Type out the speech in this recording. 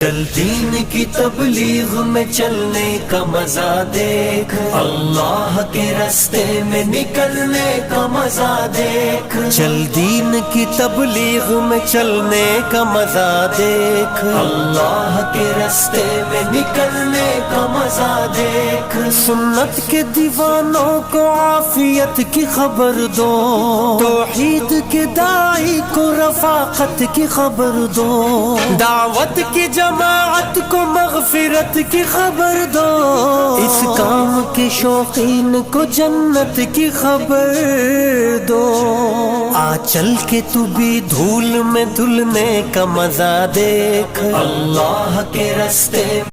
चल दीन की तबलीग में चलने का मजा देख, अल्लाह के रास्ते में निकलने का मजा देख। चल दीन की तबलीग में चलने का मजा देख, अल्लाह के रास्ते में निकलने का मजा देख। सुन्नत के दीवानों को आफियत की खबर दो, तौहीद के दाई को रफाकत की खबर दो, दावत की जमाअत को मगफिरत की खबर दो, इस काम के शौकीन को जन्नत की खबर दो। आ चल के तू भी धूल में धुलने का मजा देख, अल्लाह के रास्ते